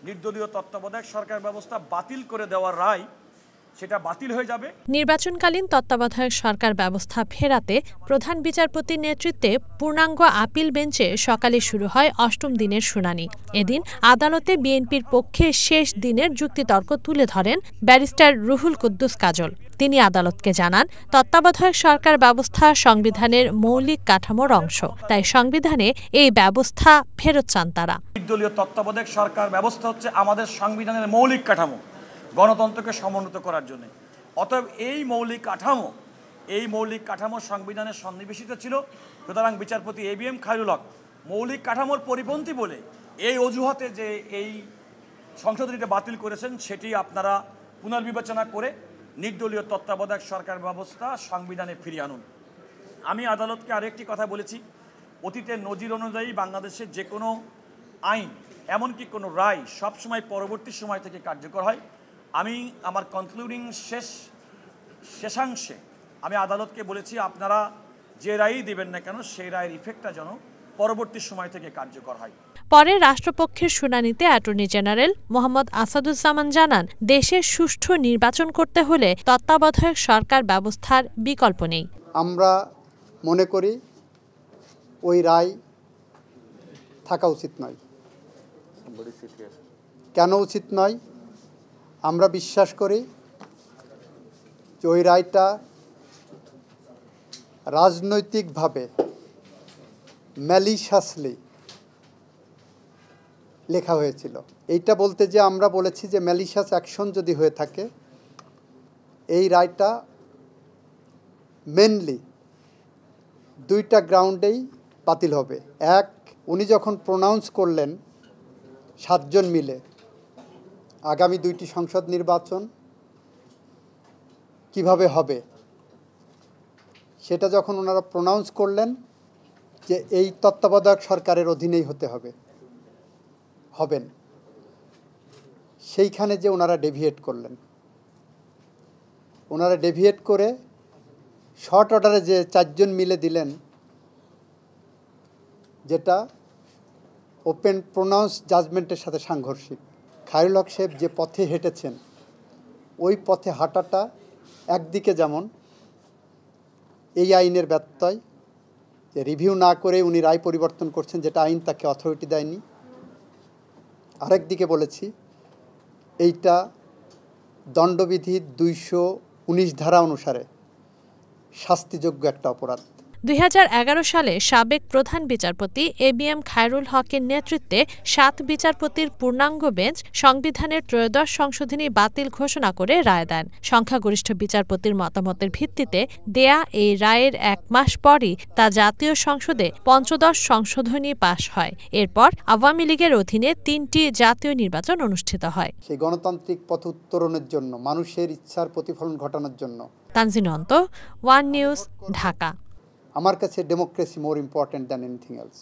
নির্দলীয় তত্ত্বাবধায়ক সরকার ব্যবস্থা বাতিল করে দেওয়ার রায় সেটা বাতিল হয়ে যাবে। নির্বাচনকালীন তত্ত্বাবধায়ক সরকার ব্যবস্থা ফেরাতে প্রধান বিচারপতির নেতৃত্বে পূর্ণাঙ্গ আপিল বেঞ্চে সকালে শুরু হয় ৮ম দিনের শুনানি। এদিন আদালতে বিএনপির পক্ষে শেষ দিনের যুক্তিতর্ক তুলে ধরেন ব্যারিস্টার রুহুল কুদ্দুস কাজল। তিনি আদালতকে জানান, তত্ত্বাবধায়ক সরকার ব্যবস্থা সংবিধানের মৌলিক কাঠামোর অংশ, তাই সংবিধানে এই ব্যবস্থা ফেরত চান তারা। নির্দলীয় তত্ত্বাবধায়ক সরকার ব্যবস্থা হচ্ছে আমাদের সংবিধানের মৌলিক কাঠামো, গণতন্ত্রকে সমুন্নত করার জন্য। অতএব এই মৌলিক কাঠামো সংবিধানে সন্নিবেশিত ছিল। সুতরাং বিচারপতি ABM খায়রুল হক মৌলিক কাঠামোর পরিপন্থী বলে এই অজুহাতে যে এই সংশোধনীটা বাতিল করেছেন, সেটি আপনারা পুনর্বিবেচনা করে নির্দলীয় তত্ত্বাবধায়ক সরকার ব্যবস্থা সংবিধানে ফিরিয়ে আনুন। আমি আদালতকে আরেকটি কথা বলেছি, অতীতের নজির অনুযায়ী বাংলাদেশের যে কোনো আইন, এমনকি কোনো রায় সবসময় পরবর্তী সময় থেকে কার্যকর হয়। আমি আমার কনক্লুডিং শেষাংশে আমি আদালতকে বলেছি, আপনারা যে রায়ই দেবেন না কেন সেই রায়ের ইফেক্টটা যেন পরবর্তী সময় থেকে কার্যকর হয়। পরে রাষ্ট্রপক্ষের শুনানিতে অ্যাটর্নি জেনারেল মোহাম্মদ আসাদুজ্জামান জানান, দেশে সুষ্ঠু নির্বাচন করতে হলে তত্ত্বাবধায়ক সরকার ব্যবস্থার বিকল্প নেই। আমরা মনে করি ওই রায় থাকা উচিত নয়। কেন উচিত নয়? আমরা বিশ্বাস করি যে ওই রায়টা রাজনৈতিকভাবে ম্যালিশাসলি লেখা হয়েছিল। এইটা বলতে যে আমরা বলেছি যে ম্যালিশাস অ্যাকশন যদি হয়ে থাকে, এই রায়টা মেনলি দুইটা গ্রাউন্ডেই বাতিল হবে। এক, উনি যখন প্রোনাউন্স করলেন 7 জন মিলে আগামী 2টি সংসদ নির্বাচন কিভাবে হবে সেটা যখন ওনারা প্রোনাউন্স করলেন যে এই তত্ত্বাবধায়ক সরকারের অধীনেই হবেন, সেইখানে যে ওনারা ডেভিয়েট করলেন, ওনারা ডেভিয়েট করে শর্ট অর্ডারে যে 4 জন মিলে দিলেন, যেটা ওপেন প্রোনাউন্স জাজমেন্টের সাথে সাংঘর্ষিক। খায়রুল হক সাহেব যে পথে হেঁটেছেন, ওই পথে হাঁটাটা একদিকে যেমন এই আইনের ব্যত্যয়, যে রিভিউ না করে উনি রায় পরিবর্তন করছেন যেটা আইন তাকে অথরিটি দেয়নি। আরেকদিকে বলেছি এইটা দণ্ডবিধির 219 ধারা অনুসারে শাস্তিযোগ্য একটা অপরাধ। 2011 সালে সাবেক প্রধান বিচারপতি ABM খায়রুল হকের নেতৃত্বে 7 বিচারপতির পূর্ণাঙ্গ বেঞ্চ সংবিধানের 13শ সংশোধনী বাতিল ঘোষণা করে রায় দেন। সংখ্যাগরিষ্ঠ বিচারপতির মতামতের ভিত্তিতে দেয়া এই রায়ের 1 মাস পরই তা জাতীয় সংসদে 15শ সংশোধনী পাশ হয়। এরপর আওয়ামী লীগের অধীনে 3টি জাতীয় নির্বাচন অনুষ্ঠিত হয়। সেই গণতান্ত্রিক পথ উত্তরণের জন্য, মানুষের ইচ্ছার প্রতিফলন ঘটানোর জন্য। তানজিন অন্ত, 1 নিউজ, ঢাকা। আমার কাছে democracy more important than anything else.